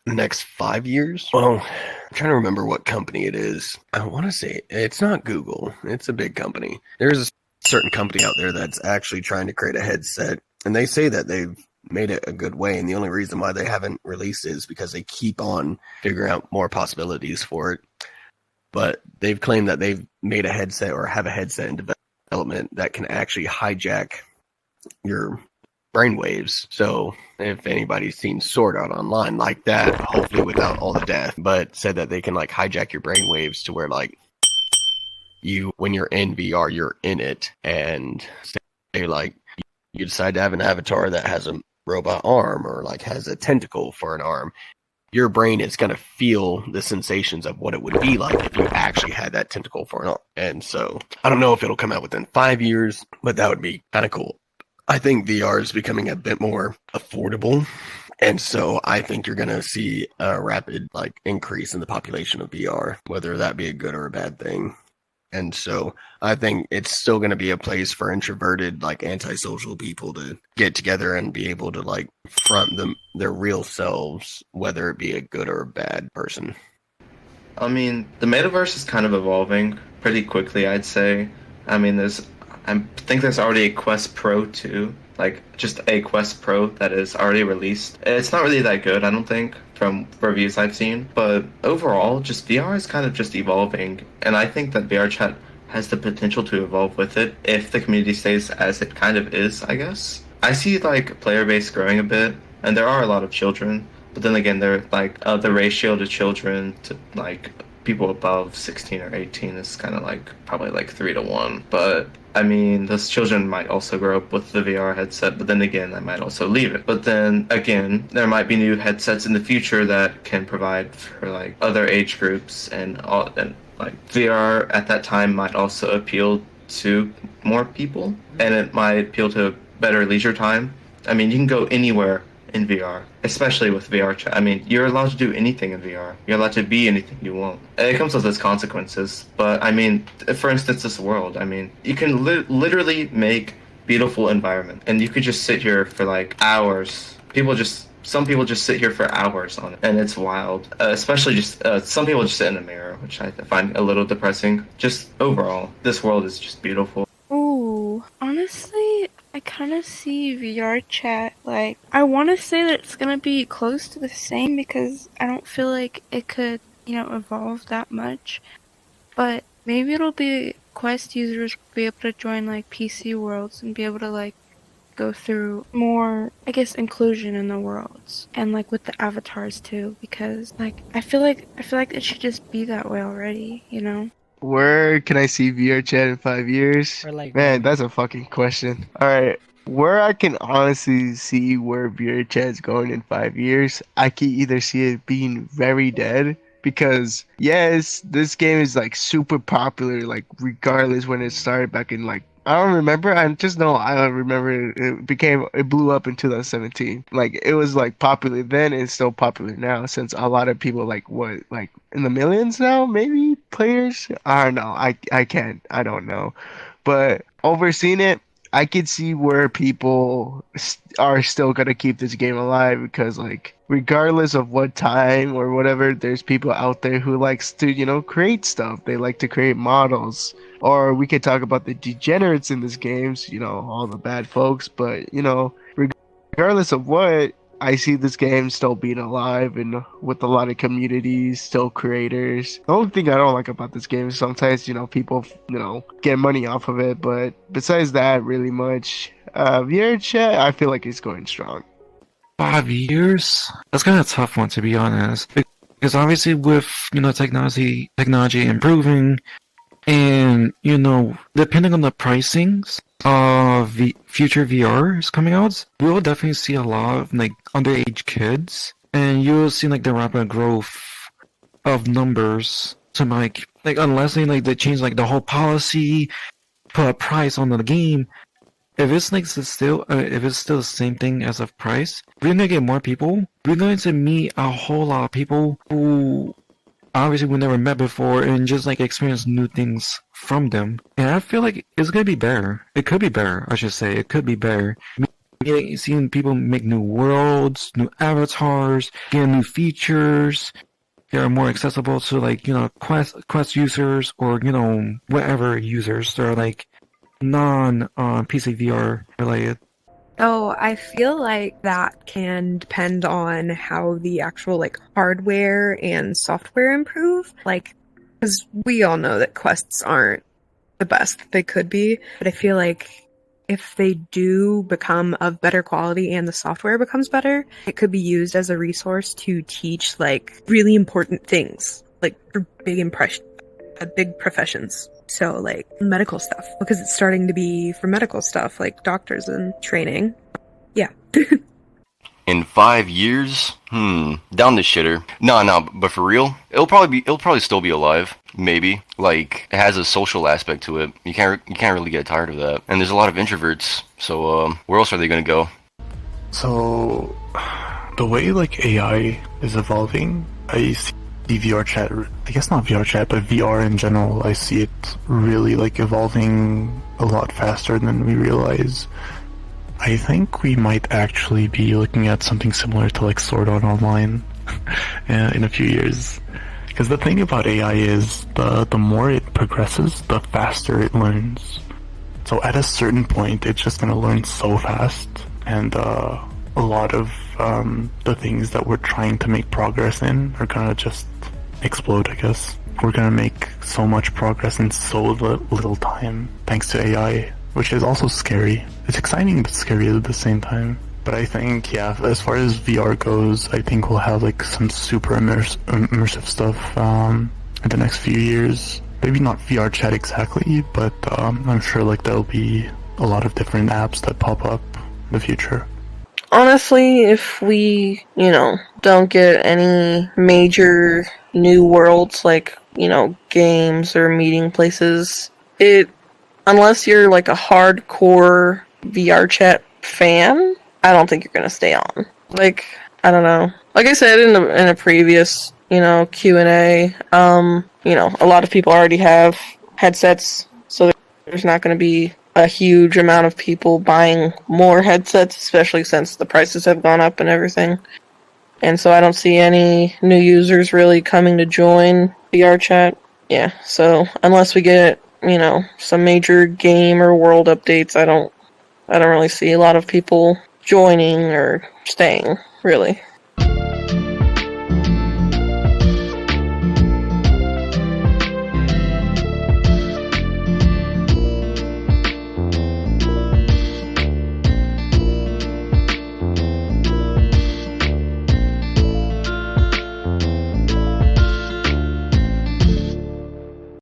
The next 5 years? Well, I'm trying to remember what company it is. I want to say it's not Google. It's a big company. There's a certain company out there that's actually trying to create a headset, and they say that they've made it a good way. And the only reason why they haven't released it is because they keep on figuring out more possibilities for it. But they've claimed that they've made a headset or have a headset in development that can actually hijack your brainwaves. So if anybody's seen Sword Art Online like that, hopefully without all the death, but said that they can like hijack your brainwaves to where like you, when you're in VR, you're in it, and say like you decide to have an avatar that has a robot arm or like has a tentacle for an arm, your brain is going to feel the sensations of what it would be like if you actually had that tentacle for an arm. And so I don't know if it'll come out within 5 years, but that would be kind of cool. I think VR is becoming a bit more affordable, and so I think you're going to see a rapid like increase in the population of VR, whether that be a good or a bad thing. And so I think it's still going to be a place for introverted, like antisocial people to get together and be able to like front their real selves, whether it be a good or a bad person. I mean, the metaverse is kind of evolving pretty quickly, I'd say. I mean, I think there's already a Quest Pro too, like just a Quest Pro that is already released. It's not really that good, I don't think, from reviews I've seen. But overall, just VR is kind of just evolving, and I think that VRChat has the potential to evolve with it if the community stays as it kind of is, I guess. I see like player base growing a bit, and there are a lot of children, but then again, they're like the ratio to children to like people above 16 or 18 is kind of like probably like 3 to 1. But I mean, those children might also grow up with the VR headset, but then again, I might also leave it. But then again, there might be new headsets in the future that can provide for like other age groups, and all, and like VR at that time might also appeal to more people, and it might appeal to better leisure time. I mean, you can go anywhere in VR, especially with VRChat. I mean, you're allowed to do anything in VR. You're allowed to be anything you want. It comes with its consequences, but I mean, for instance, this world, I mean, you can literally make beautiful environment, and you could just sit here for like hours. Some people just sit here for hours on it, and it's wild. Especially just some people just sit in a mirror, which I find a little depressing. Just overall, this world is just beautiful. Ooh, honestly, I kind of see VR chat, like, I want to say that it's going to be close to the same because I don't feel like it could, evolve that much. But maybe it'll be Quest users be able to join, like, PC worlds and be able to, like, go through more, I guess, inclusion in the worlds. And, like, with the avatars, too, because, like, I feel like it should just be that way already, you know? Where can I see VRChat in 5 years? Or like Man, when? that's a fucking question. All right, where I can honestly see where VRChat is going in 5 years, I can either see it being very dead because yes, this game is like super popular, like regardless when it started back in like I don't remember. I just know I remember it blew up in 2017. Like it was like popular then and it's still popular now since a lot of people like in the millions now maybe players. I don't know. I don't know. But overseeing it, I could see where people are still gonna keep this game alive because like regardless of what time or whatever, there's people out there who likes to create stuff. They like to create models. Or we could talk about the degenerates in this games, all the bad folks. But regardless of what, I see this game still being alive and with a lot of communities, still creators. The only thing I don't like about this game is sometimes, people, get money off of it. But besides that, really much, VRChat, I feel like it's going strong. 5 years? That's kind of a tough one to be honest. Because obviously with, technology improving, and, depending on the pricings of the future VRs coming out, we will definitely see a lot of, like, underage kids. And you'll see, like, the rapid growth of numbers to, like unless they change, like, the whole policy, put a price on the game. If it's, like, if it's still the same thing as of price, we're gonna get more people. We're going to meet a whole lot of people who obviously we never met before and just like experience new things from them. And I feel like it's gonna be better. It could be better, I should say. It could be better. seeing people make new worlds, new avatars, getting new features. They are more accessible to like, Quest users or, whatever users. They're like non PC VR related. Oh, I feel like that can depend on how the actual like hardware and software improve. Like, because we all know that quests aren't the best that they could be, but I feel like if they do become of better quality and the software becomes better, it could be used as a resource to teach like really important things, like for big professions. So like medical stuff, because it's starting to be for medical stuff, like doctors and training. Yeah. In 5 years? Down the shitter. No, but for real, it'll probably still be alive. Maybe. Like, it has a social aspect to it. You can't really get tired of that. And there's a lot of introverts, so where else are they gonna go? So, the way like AI is evolving, I see VRChat, I guess not VRChat, but VR in general, I see it really like evolving a lot faster than we realize. I think we might actually be looking at something similar to like Sword Art Online in a few years. Because the thing about AI is the more it progresses, the faster it learns. So at a certain point, it's just going to learn so fast, and a lot of the things that we're trying to make progress in are going to just explode, I guess. We're going to make so much progress in so little time, thanks to AI, which is also scary. It's exciting but scary at the same time. But I think, yeah, as far as VR goes, I think we'll have like some super immersive stuff in the next few years. Maybe not VRChat exactly, but I'm sure like there'll be a lot of different apps that pop up in the future. Honestly, if we, don't get any major new worlds like, games or meeting places, unless you're like a hardcore VRChat fan, I don't think you're gonna stay on. Like, I don't know. Like I said in a previous, Q&A, a lot of people already have headsets, so there's not gonna be a huge amount of people buying more headsets, especially since the prices have gone up and everything. And so I don't see any new users really coming to join VRChat. Yeah, so unless we get, some major game or world updates, I don't really see a lot of people joining or staying, really.